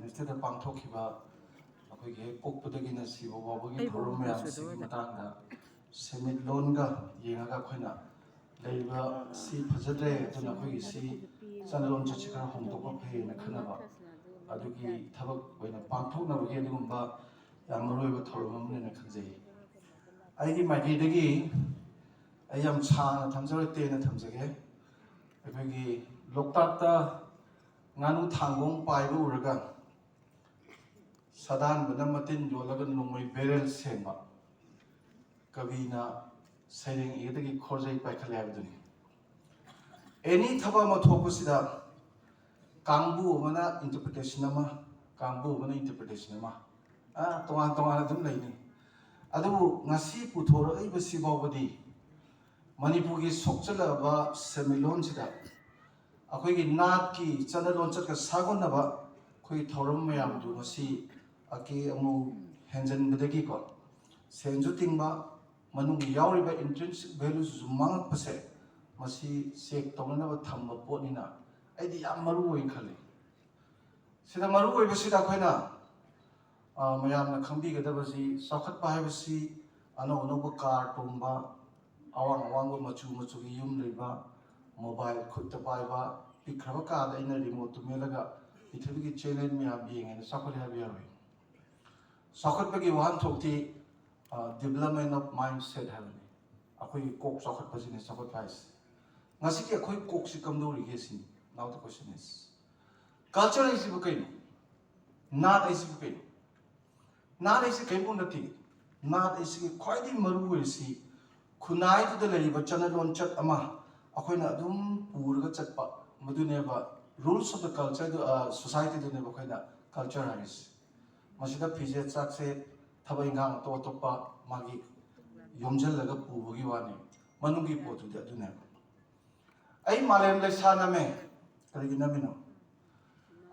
ꯋꯦꯁꯇꯔꯟꯗ ꯄꯥꯡꯊꯣꯛꯈꯤꯕ ꯑꯩꯈꯣꯏꯒꯤ ꯍꯦꯛ ꯄꯣꯛꯄꯗꯒꯤꯅ ꯁꯤꯕ ꯐꯥꯎꯕꯒꯤ ꯊꯧꯔꯝ ꯃꯌꯥꯝꯁꯤꯒꯤ ꯃꯇꯥꯡꯗ ꯁꯦꯟꯃꯤꯠꯂꯣꯟꯒ ꯌꯦꯡꯉꯒ ꯑꯩꯈꯣꯏꯅ ꯂꯩꯔꯤꯕ ꯁꯤ ꯐꯖꯗ꯭ꯔꯦ ꯑꯗꯨꯅ ꯑꯩꯈꯣꯏꯒꯤ ꯁꯤ ꯆꯠꯅꯂꯣꯟ ꯆꯠꯁꯤ ꯈꯔ ꯍꯣꯡꯗꯣꯛꯄ ꯐꯩꯌꯦꯅ ꯈꯟꯅꯕ ꯑꯗꯨꯒꯤ ꯊꯕꯛ ꯑꯣꯏꯅ ꯄꯥꯡꯊꯣꯛꯅꯕꯒꯤ ꯑꯗꯨꯒꯨꯝꯕ ꯌꯥꯝ ꯃꯔꯨꯑꯣꯏꯕ ꯊꯧꯔꯝ ꯑꯃꯅꯦꯅ ꯈꯟꯖꯩ ꯑꯩꯒꯤ ꯃꯥꯏꯀꯩꯗꯒꯤ ꯑꯩ ꯌꯥꯝ ꯁꯥꯡꯅ ꯊꯝꯖꯔꯛꯇꯦꯅ ꯊꯝꯖꯒꯦ ꯑꯩꯈꯣꯏꯒꯤ ꯂꯣꯛꯇꯥꯛꯇ ꯉꯥꯅꯨ ꯊꯥꯡꯒꯣꯡ ꯄꯥꯏꯕ ꯎꯔꯒ ꯁꯥꯗꯥꯟꯕꯅ ꯃꯇꯤꯟ ꯌꯣꯜꯂꯒ ꯅꯣꯡꯃꯩ ꯕꯦꯔꯦꯜ ꯁꯦꯡꯕ ꯀꯕꯤꯅ ꯁꯩꯔꯦꯡ ꯏꯒꯗꯒꯤ ꯈꯣꯔꯖꯩ ꯄꯥꯏꯈꯠꯂꯦ ꯍꯥꯏꯕꯗꯨꯅꯤ ꯑꯦꯅꯤ ꯊꯕꯛ ꯑꯃ ꯊꯣꯛꯄꯁꯤꯗ ꯀꯥꯡꯕꯨ ꯑꯃꯅ ꯏꯟꯇꯔꯄ꯭ꯔꯤꯇꯦꯁꯟ ꯑꯃ ꯀꯥꯡꯕꯨ ꯑꯃꯅ ꯏꯟꯇꯔꯄ꯭ꯔꯤꯇꯦꯁꯟ ꯑꯃ ꯇꯣꯉꯥꯟ ꯇꯣꯉꯥꯟꯅ ꯑꯗꯨꯝ ꯂꯩꯅꯤ ꯑꯗꯨꯕꯨ ꯉꯁꯤ ꯄꯨꯊꯣꯔꯛꯏꯕꯁꯤ ꯐꯥꯎꯕꯗꯤ ꯃꯅꯤꯄꯨꯔꯒꯤ ꯁꯣꯛꯆꯜꯂꯕ ꯁꯦꯟꯃꯤꯠꯂꯣꯟꯁꯤꯗ ꯑꯩꯈꯣꯏꯒꯤ ꯅꯥꯠꯀꯤ ꯆꯠꯅ ꯂꯣꯟꯆꯠꯀ ꯁꯥꯒꯣꯟꯅꯕ ꯑꯩꯈꯣꯏꯒꯤ ꯊꯧꯔꯝ ꯃꯌꯥꯝꯗꯨ ꯉꯁꯤ ꯑꯀꯤ ꯑꯃꯨꯛ ꯍꯦꯟꯖꯟꯕꯗꯒꯤꯀꯣ ꯁꯦꯟꯁꯨ ꯇꯤꯡꯕ ꯃꯅꯨꯡꯗ ꯌꯥꯎꯔꯤꯕ ꯏꯟꯇ꯭ꯔꯤꯟꯁꯤꯛ ꯚꯦꯂꯨꯁꯤꯁꯨ ꯃꯥꯡꯉꯛꯄꯁꯦ ꯃꯁꯤ ꯆꯦꯛ ꯇꯧꯅꯅꯕ ꯊꯝꯕ ꯄꯣꯠꯅꯤꯅ ꯑꯩꯗꯤ ꯌꯥꯝ ꯃꯔꯨ ꯑꯣꯏꯅ ꯈꯜꯂꯤ ꯁꯤꯗ ꯃꯔꯨ ꯑꯣꯏꯕꯁꯤꯗ ꯑꯩꯈꯣꯏꯅ ꯃꯌꯥꯝꯅ ꯈꯪꯕꯤꯒꯗꯕꯁꯤ ꯆꯥꯎꯈꯠꯄ ꯍꯥꯏꯕꯁꯤ ꯑꯅꯧ ꯑꯅꯧꯕ ꯀꯥꯔ ꯇꯣꯡꯕ ꯑꯋꯥꯡ ꯑꯋꯥꯡꯕ ꯃꯆꯨ ꯃꯆꯨꯒꯤ ꯌꯨꯝ ꯂꯩꯕ ꯃꯣꯕꯥꯏꯜ ꯈꯨꯠꯇ ꯄꯥꯏꯕ ꯄꯤꯛꯈ꯭ꯔꯕ ꯀꯥꯗ ꯑꯩꯅ ꯔꯤꯃꯣꯠꯇꯨ ꯃꯦꯜꯂꯒ ꯄ꯭ꯔꯤꯊꯤꯕꯤꯒꯤ ꯆꯦꯅꯦꯜ ꯃꯌꯥꯝ ꯌꯦꯡꯉꯦꯅ ꯆꯥꯎꯈꯠꯂꯦ ꯍꯥꯏꯕ ꯌꯥꯔꯣꯏ ꯆꯥꯎꯈꯠꯄꯒꯤ ꯋꯥꯍꯟꯊꯣꯛꯇꯤ ꯗꯤꯕꯂꯞꯃꯦꯟ ꯑꯣꯐ ꯃꯥꯏꯟ ꯁꯦꯠ ꯍꯥꯏꯕꯅꯤ ꯑꯩꯈꯣꯏꯒꯤ ꯀꯣꯛ ꯆꯥꯎꯈꯠꯄꯁꯤꯅꯤ ꯆꯥꯎꯈꯠꯄ ꯍꯥꯏꯁꯦ ꯉꯁꯤꯒꯤ ꯑꯩꯈꯣই ꯀꯣꯛꯁꯤ ꯀꯝꯗꯧꯔꯤꯒꯦ ꯁꯤꯅꯤ ꯅꯥꯎ ꯗ ꯀ꯭ꯋꯦꯁꯟ ꯏꯁ ꯀꯜꯆꯔ ꯍꯥꯏꯁꯤꯕꯨ ꯀꯩꯅꯣ ꯅꯥꯠ ꯍꯥꯏꯁꯤꯕꯨ ꯀꯩꯅꯣ ꯅꯥꯠ ꯍꯥꯏꯁꯤ ꯀꯔꯤꯝꯐꯥꯎ ꯅꯠꯇꯦ ꯅꯥꯠ ꯍꯥꯏꯁꯤꯒꯤ ꯈ꯭ꯋꯥꯏꯗꯒꯤ ꯃꯔꯨ ꯑꯣꯏꯔꯤꯁꯤ ꯈꯨꯟꯅꯥꯏꯗꯨꯗ ꯂꯩꯔꯤꯕ ꯆꯠꯅ ꯂꯣꯟꯆꯠ ꯑꯃ ꯑꯩꯈꯣꯏꯅ ꯑꯗꯨꯝ ꯄꯨꯔꯒ ꯆꯠꯄ ꯃꯗꯨꯅꯦꯕ ꯔꯨꯜꯁ ꯑꯣꯐ ꯗ ꯀꯜꯆꯔꯗꯨ ꯁꯣꯁꯥꯏꯇꯤꯗꯨꯅꯦꯕ ꯑꯩꯈꯣꯏꯅ ꯀꯜꯆꯔ ꯍꯥꯏꯔꯤꯁꯤ ꯃꯁꯤꯗ ꯐꯤꯖꯦꯠ ꯆꯥꯛꯁꯦꯠ ꯊꯕꯛ ꯏꯪꯈꯥꯡ ꯑꯇꯣꯞ ꯑꯇꯣꯞꯄ ꯃꯥꯒꯤ ꯌꯣꯝꯁꯤꯜꯂꯒ ꯄꯨꯕꯒꯤ ꯋꯥꯅꯤ ꯃꯅꯨꯡꯒꯤ ꯄꯣꯠꯇꯨꯗꯤ ꯑꯗꯨꯅꯦꯕ ꯑꯩ ꯃꯥꯂꯦꯝ ꯂꯩꯁꯥ ꯅꯝꯃꯦ ꯀꯔꯤꯒꯤ ꯅꯝꯃꯤꯅꯣ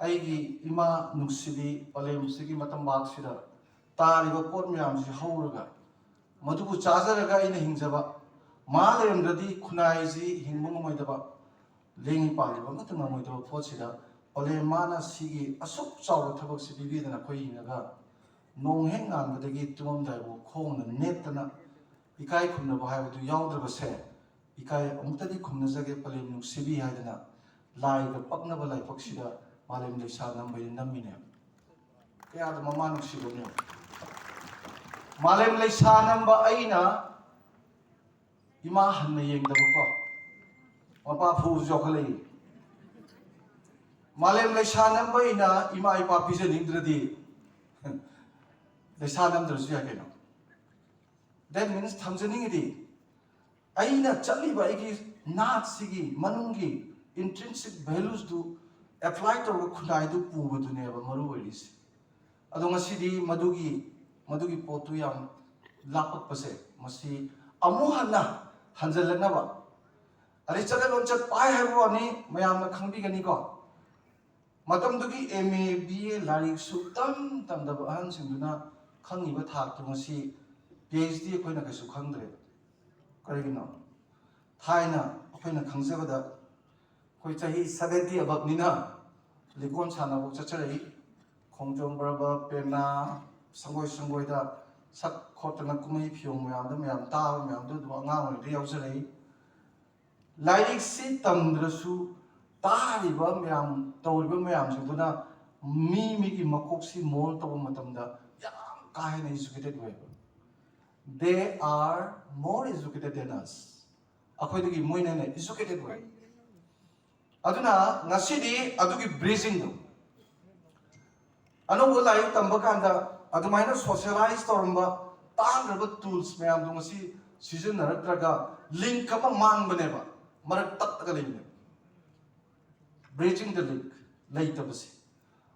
ꯑꯩꯒꯤ ꯏꯃꯥ ꯅꯨꯡꯁꯤꯕꯤ ꯄꯂꯦꯝꯁꯤꯒꯤ ꯃꯇꯝꯕꯥꯛꯁꯤꯗ ꯇꯥꯔꯤꯕ ꯄꯣꯠ ꯃꯌꯥꯝꯁꯤ ꯍꯧꯔꯒ ꯃꯗꯨꯕꯨ ꯆꯥꯖꯔꯒ ꯑꯩꯅ ꯍꯤꯡꯖꯕ ꯃꯥ ꯂꯩꯔꯝꯗ꯭ꯔꯗꯤ ꯈꯨꯟꯅꯥꯏꯁꯤ ꯍꯤꯡꯕ ꯉꯝꯃꯣꯏꯗꯕ ꯂꯦꯡꯉꯤ ꯄꯥꯜꯂꯤꯕ ꯑꯃꯠꯇ ꯉꯝꯃꯣꯏꯗꯕ ꯄꯣꯠꯁꯤꯗ ꯄꯂꯦꯝ ꯃꯥꯅ ꯁꯤꯒꯤ ꯑꯁꯨꯛ ꯆꯥꯎꯕ ꯊꯕꯛꯁꯤ ꯄꯤꯕꯤꯗꯅ ꯑꯩꯈꯣꯏ ꯍꯤꯡꯉꯒ ꯅꯣꯡ ꯍꯦꯛ ꯉꯥꯟꯕꯗꯒꯤ ꯇꯨꯝꯃꯝꯗꯥꯏꯕꯨ ꯈꯣꯡꯅ ꯅꯦꯠꯇꯅ ꯏꯀꯥꯏ ꯈꯨꯝꯅꯕ ꯍꯥꯏꯕꯗꯨ ꯌꯥꯎꯗ꯭ꯔꯕꯁꯦ ꯏꯀꯥꯏ ꯑꯃꯨꯛꯇꯗꯤ ꯈꯨꯝꯅꯖꯒꯦ ꯄꯂꯦꯝ ꯅꯨꯡꯁꯤꯕꯤ ꯍꯥꯏꯗꯅ ꯂꯥꯏꯒ ꯄꯛꯅꯕ ꯂꯥꯏꯕꯛꯁꯤꯗ ꯃꯥꯂꯦꯝ ꯂꯩꯁꯥ ꯅꯝꯕꯩ ꯅꯝꯃꯤꯅꯦꯕ ꯀꯌꯥꯗ ꯃꯃꯥ ꯅꯨꯡꯁꯤꯕꯅꯦ ꯃꯥꯂꯦꯝ ꯂꯩꯁꯥ ꯅꯝꯕ ꯑꯩꯅ ꯏꯃꯥ ꯍꯟꯅ ꯌꯦꯡꯗꯕꯀꯣ ꯃꯄꯥ ꯐꯨꯕꯁꯨ ꯌꯥꯎꯈꯠꯂꯛꯏ ꯃꯥꯂꯦꯝ ꯂꯩꯁꯥ ꯅꯝꯕ ꯑꯩꯅ ꯏꯃꯥ ꯏꯄꯥ ꯄꯤꯖꯅꯤꯡꯗ꯭ꯔꯗꯤ ꯂꯩꯁꯥ ꯅꯝꯗ꯭ꯔꯁꯨ ꯌꯥꯏ ꯀꯩꯅꯣ ꯗꯦꯠ ꯃꯤꯟꯁ ꯊꯝꯖꯅꯤꯡꯉꯤꯗꯤ ꯑꯩꯅ ꯆꯠꯂꯤꯕ ꯑꯩꯒꯤ ꯅꯥꯠꯁꯤꯒꯤ ꯃꯅꯨꯡꯒꯤ ꯏꯟꯇ꯭ꯔꯤꯟꯁꯤꯛ ꯚꯦꯂꯨꯁꯇꯨ ꯑꯦꯄ꯭ꯂꯥꯏ ꯇꯧꯔꯒ ꯈꯨꯟꯅꯥꯏꯗꯨ ꯄꯨꯕꯗꯨꯅꯦꯕ ꯃꯔꯨ ꯑꯣꯏꯔꯤꯁꯤ ꯑꯗꯣ ꯉꯁꯤꯗꯤ ꯃꯗꯨꯒꯤ ꯄꯣꯠꯇꯨ ꯌꯥꯝ ꯂꯥꯞꯄꯛꯄꯁꯦ ꯃꯁꯤ ꯑꯃꯨꯛ ꯍꯟꯅ ꯍꯟꯖꯜꯂꯛꯅꯕ ꯑꯗꯩ ꯆꯠꯅ ꯂꯣꯟꯆꯠ ꯄꯥꯏ ꯍꯥꯏꯕ ꯋꯥꯅꯤ ꯃꯌꯥꯝꯅ ꯈꯪꯕꯤꯒꯅꯤꯀꯣ ꯃꯇꯝꯗꯨꯒꯤ MA BA ꯂꯥꯏꯔꯤꯛ ꯁꯨꯛꯇꯝ ꯇꯝꯗꯕ ꯑꯍꯟꯁꯤꯡꯗꯨꯅ ꯈꯪꯉꯤꯕ ꯊꯥꯛꯇꯨ ꯉꯁꯤ PhD ꯑꯩꯈꯣꯏꯅ ꯀꯩꯁꯨ ꯈꯪꯗ꯭ꯔꯦꯕ ꯀꯔꯤꯒꯤꯅꯣ ꯊꯥꯏꯅ ꯑꯩꯈꯣꯏꯅ ꯈꯪꯖꯕꯗ ꯑꯩꯈꯣꯏ ꯆꯍꯤ 70 ꯑꯕꯞꯅꯤꯅ ꯂꯤꯀꯣꯟ ꯁꯥꯟꯅꯕ ꯆꯠꯆꯔꯛꯏ ꯈꯣꯡꯖꯣꯝ ꯄꯔꯕ ꯄꯦꯅꯥ ꯁꯪꯒꯣꯏꯗ ꯁꯛ ꯈꯣꯠꯇꯅ ꯀꯨꯝꯍꯩ ꯐꯤꯌꯣꯡ ꯃꯌꯥꯝꯗ ꯃꯌꯥꯝ ꯇꯥꯕ ꯃꯌꯥꯝꯗꯨ ꯑꯗꯨꯝ ꯑꯉꯥꯡ ꯑꯣꯏꯔꯤꯉꯩꯗ ꯌꯥꯎꯖꯔꯛꯏ ꯂꯥꯏꯔꯤꯛꯁꯤ ꯇꯝꯗ꯭ꯔꯁꯨ ꯇꯥꯔꯤꯕ ꯃꯌꯥꯝ ꯇꯧꯔꯤꯕ ꯃꯌꯥꯝꯁꯤꯡꯗꯨꯅ ꯃꯤꯒꯤ ꯃꯀꯣꯛꯁꯤ ꯃꯣꯜ ꯇꯧꯕ ꯃꯇꯝꯗ ꯌꯥꯝ ꯀꯥ ꯍꯦꯟꯅ ꯏꯖꯨꯀꯦꯇꯦꯠ ꯑꯣꯏꯕ they are more educated than us ꯑꯩꯈꯣꯏꯗꯒꯤ ꯃꯣꯏꯅ ꯍꯦꯟꯅ ꯏꯖꯨꯀꯦꯇꯦꯠ ꯑꯣꯏ ꯑꯗꯨꯅ ꯉꯁꯤꯗꯤ ꯑꯗꯨꯒꯤ ꯕ꯭ꯔꯤꯖꯤꯡꯗꯨ ꯑꯅꯧꯕ ꯂꯥꯏꯔꯤꯛ ꯇꯝꯕ ꯀꯥꯟꯗ ꯑꯗꯨꯃꯥꯏꯅ ꯁꯣꯁꯤꯌꯦꯂꯥꯏꯖ ꯇꯧꯔꯝꯕ ꯇꯥꯡꯈ꯭ꯔꯕ ꯇꯨꯜꯁ ꯃꯌꯥꯝꯗꯣ ꯉꯁꯤ ꯁꯤꯖꯤꯟꯅꯔꯛꯇ꯭ꯔꯒ ꯂꯤꯡꯛ ꯑꯃ ꯃꯥꯡꯕꯅꯦꯕ ꯃꯔꯛ ꯇꯠꯂꯒ ꯂꯩꯕꯅꯦꯕ ꯕ꯭ꯔꯤꯖꯤꯡ ꯗ ꯂꯤꯡꯛ ꯂꯩꯇꯕꯁꯦ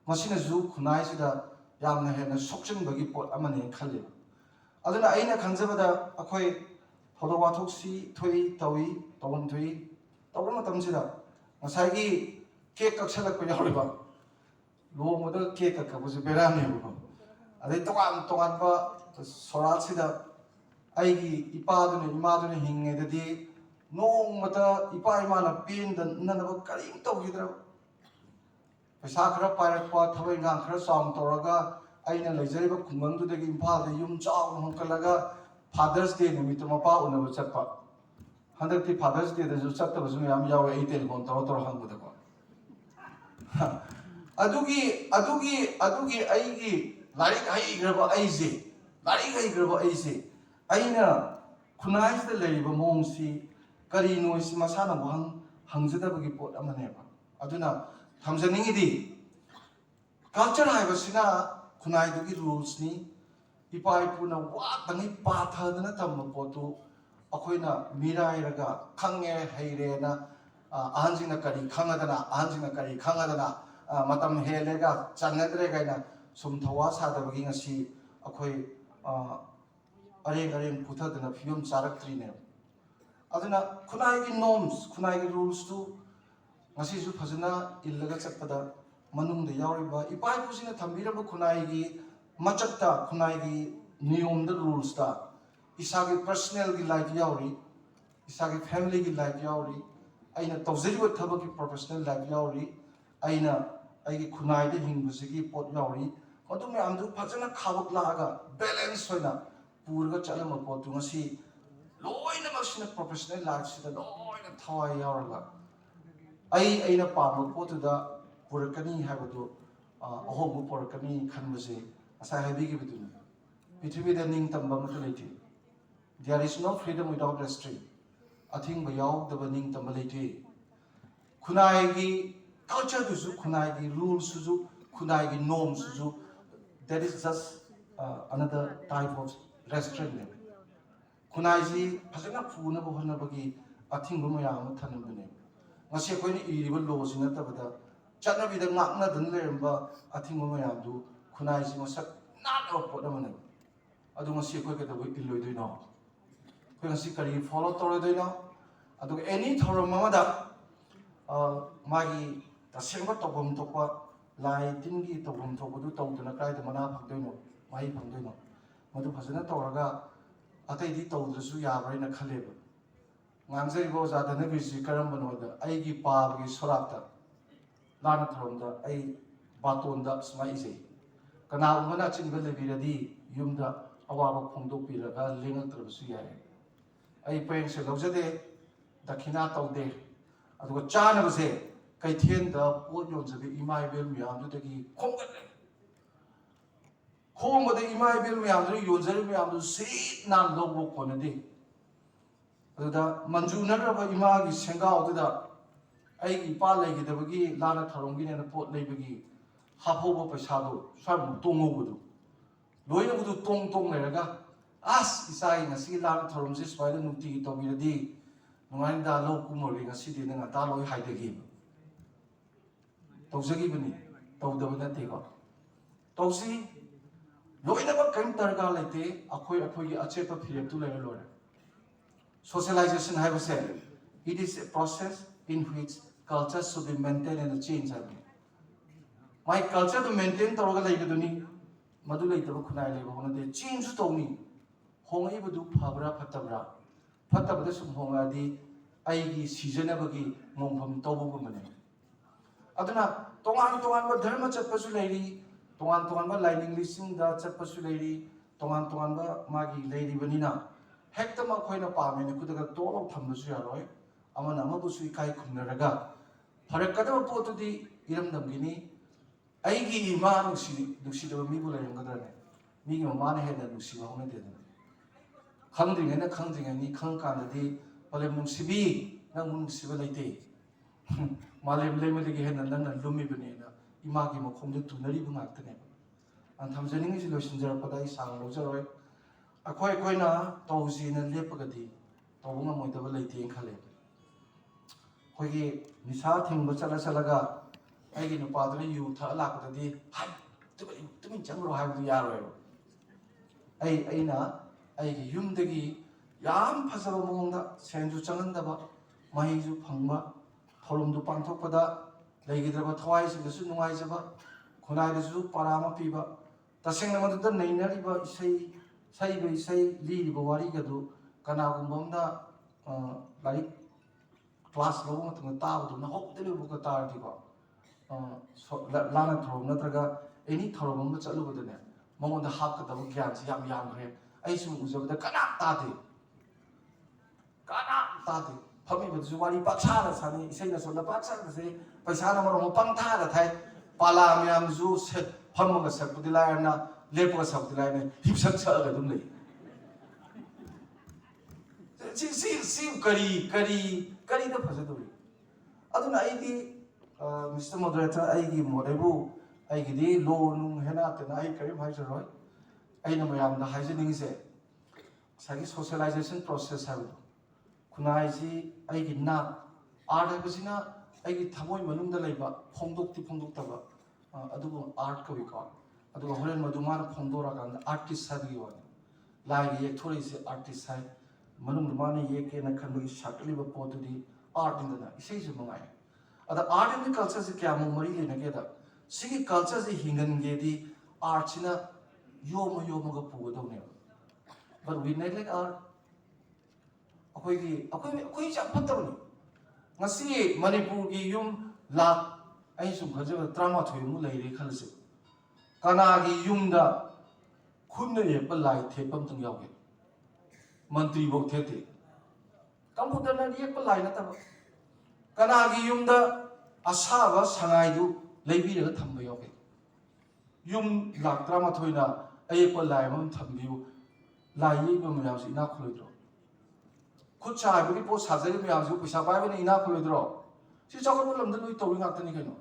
ꯃꯁꯤꯅꯁꯨ ꯈꯨꯟꯅꯥꯏꯁꯤꯗ ꯌꯥꯝꯅ ꯍꯦꯟꯅ ꯁꯣꯛꯆꯤꯟꯕꯒꯤ ꯄꯣꯠ ꯑꯃꯅꯦ ꯈꯜꯂꯦꯕ ꯑꯗꯨꯅ ꯑꯩꯅ ꯈꯟꯖꯕꯗ ꯑꯩꯈꯣꯏ ꯊꯧꯗꯣꯛ ꯋꯥꯊꯣꯛꯁꯤ ꯇꯧꯏ ꯇꯧꯐꯝ ꯊꯣꯛꯏ ꯇꯧꯕ ꯃꯇꯝꯁꯤꯗ ꯉꯁꯥꯏꯒꯤ ꯀꯦꯛ ꯀꯛꯁꯜꯂꯛꯄ ꯌꯥꯎꯔꯤꯕ ꯂꯨꯍꯣꯡꯕꯗ ꯀꯦꯛ ꯀꯛꯄꯁꯦ ꯕꯦꯔꯥꯅꯦꯕꯀꯣ ꯑꯗꯩ ꯇꯣꯉꯥꯟ ꯇꯣꯉꯥꯟꯕ ꯁꯣꯔꯥꯠꯁꯤꯗ ꯑꯩꯒꯤ ꯏꯄꯥꯗꯨꯅ ꯏꯃꯥꯗꯨꯅ ꯍꯤꯡꯉꯩꯗꯗꯤ ꯅꯣꯡꯃꯇ ꯏꯄꯥ ꯏꯃꯥꯅ ꯄꯦꯟꯗꯅꯕ ꯀꯔꯤꯝ ꯇꯧꯈꯤꯗ꯭ꯔꯕ पैसा खरा पायरक्पा थबई गां खरा chown तौरगा अइना लेजरिबा खुंगंदुदगी इम्फालदा yum chown होंकलगा fathers day निमित्त मपा उनब चटपा हंदक्ति फादर्स डे दजु चट्टबसु याम यावे आई टेलीफोन तौर हंगबदको अदुगी अइगी लारिक हइग्रबा अइजे लारिक हइग्रबा अइजे अइना खुनाइसदा लेरिबा मोंगसी करिनो इस मसाना बहं हंगजदबगी पोट अमनेबा अदुना थमजनिंगिदी कल्चर हाइबसिना खुनाइदुगी रूल्स नि इपा इपुना वातंगी पाथदना तम पोतु अखोइना मिराइरगा खंगे हैरेना अहंजिना करी खंगदना अहंजिना करी खंगदना मतम हेलेगा चंगद्रेगाइना सुम थवा सादबगी ngasi अखोइ अरेंग पुथदना फियम चारक्त्रिने अदुना खुनाइगी नॉर्म्स खुनाइगी रूल्स तु ngasi su phajana illaga chakpada manungda yauriba ipai pusina thambiraba khunai gi machakta khunai gi niyom da rules ta isagi personal gi life yauri isagi family gi life yauri aina tawjariba thabaki professional life yauri aina aigi khunai da hingbusigi pot yauri adum amdu phajana khabak laga balance hoina purga chalama pot ngasi loina masina professional life sida loina thawai yauraga अइना पाम पोतुदा पुरकनी हाबदो अहोम पुरकनी खनबसे असा हाबिगी बिदुन पृथ्वी द निंग तंबा मत लेति there is no freedom without restrict अथिंग बयाव दब निंग तंबा लेति खुनाइगी कल्चर दुसु खुनाइगी रूल्स सुजु खुनाइगी नॉर्म्स सुजु that is just another type of restrict खुनाइजी फजना फुना बहनबगी अथिंग मयाम थनबने ngasi koi ni iriba law sina tabada chana bida ngakna dan leramba athingo mayamdu khunai si masak not of pot amane adu ngasi koi ka dabu illoi doino koi ngasi kari follow tore doino adu any thorom mamada magi tasengba tobom tokwa lai tingi tobom tokodu tawduna kai da mana phagdoino mai phagdoino madu phajana toraga atai di tawdrasu yabaina khaleba nganjai go jada na bisi karam banoda aigi pabgi sorapta lana thromda ai batonda smai je kana umana chinga lebiradi yumda awaba khongdok piraga lenga trabsu yae ai peng se lojade dakhina tawde aduga chana base kaithien da pot yonjabe imai bel myam du dagi khonggat khongode imai bel myam du yonjari myam du sit nan lobok konadi अदुदा मंजूनरबा Imangi सेंगावदुदा अइगी इपा लेगिदबगी लाना थरोंगी ने pot लेबगी हाफोबो पैसादो स्वाम तोंगोबदु लोइनबदु तोंग तोंग लेरगा आस इसाई ngasi लाना थरोंसे स्वाइद नुक्ति तोबिरदी नुंगाइदा लो कुमोरि ngasi दि नंगा ता लोइ हाइदगी तौजगी बनी तौदब नतेको तौसी लोइनबा कम तरगा लेते अखोय अखोयगी अचेप फिरेतु लेर लोरे Socialization have said it is a process in which culture should be maintained and changed. My culture to maintain the organization, Madula Kunai level, they change to me. Hong Ibu Pabra Patabra, Patabasum Hongadi, Aigi, seasonabagi, Mompam Tobu woman. Adana, Tongan, Dharma Chapasulady, Tongan, lining listening the Chapasulady, Tongan, Magi, Lady Vanina. Hector Macoina Palm and could have told of Tamusaroi, Amanamabusu Kai Kumaraga. Parakata port to the Iram Damgini, Aigi Iman Lucido Mibula and Gadane, meaning a man head and Lucido did. Counting and a counting and he can't the Palemum Sibi, Namun Civility. Malem Lemelig and then Lumi Benina, Imagimo Comdu to Naribum Actane. And Tamsaning is Lucian Zerapada Sang Rosaroi. अखोय Koyna तौजीना लेपगदी तौबंगा मोइदब लेते खले खोगी निसा thing चला चलगा आइगी नुपादने यु थ लाकददी हाय तुम जंगरो हायबदु यारोय आइगी युमदगी याम फसब मोंगदा सेंजु चंगंदबा माहिजु फंगबा थोरमदु पांथोकपदा लेगिद्रबा थवाइ सिंगसु नुंगाइजबा खुनाइदसु परामा पीबा तसेंगना मदुदा नैनरिबा इसै say lead Bawari Kanagumba like class low to the tower to hope the book at Tardigo. लाना theorem नत्रगा any theorem अमदा चलुबदने मंगोंदा हाकदब ज्ञान से याम यामग्रे आई सुम उजबदा कना तादे फमी बदु वाली पाछा सानी इसैना सोला पाछा से पैसा न मरो पंथा दा थाई पाला म्याम जु से फमगा सकपुदि लायना लेपगा सकपुदि लायने हिपसक छगा दुम नै सी करी दा फजदुरी अदुना आइदी मिस्टर मॉडरेटर आइगी मोडेबु आइगिदी लो नु हेना तना आई करी भाई रोय आइना मयाम दा हाइजनिंग से सागी सोशलाइजेशन प्रोसेस है खुनाइजी आइगी ना आर्ट है आइगी थमोय मनुंग दा लेबा फोंदोक्तबा अदुगु आर्ट कवि को अदुगु होरेन मदुमार फोंदोरा कान आर्टिस्ट सागी वाने लाइगी एक थोड़ी से आर्टिस्ट है मनुंग माने ये के न खनबगी शाकलिबा पोतुदी आर्ट इंदना इसे जे मंगाय अदा आर्ट इन कल्चर से क्या मरी लेना के दा सिगी कल्चर से हिंगन गेदी आर्ट सिना योमगा पुगदौने but we neglect our अखोई फतबनी ngasi manipur gi yum lak ai sum khajaba trama thoi mu leire khalse kana gi yum da khunna ye pa lai the pam tung yaw ge mantri bok the the computer na ye pa lai na ta kana gi yum da asa ba sangai du leibi ra tham ba yaw ge yum lak trama thoi na ai pa lai mam tham biu lai yi ba myam si na khuloi खुद चाहबगी post साजरी ma'am पैसा पाइबने इना खुलोद्रो सी chown लमद Louis तौरी ngakta ni kaino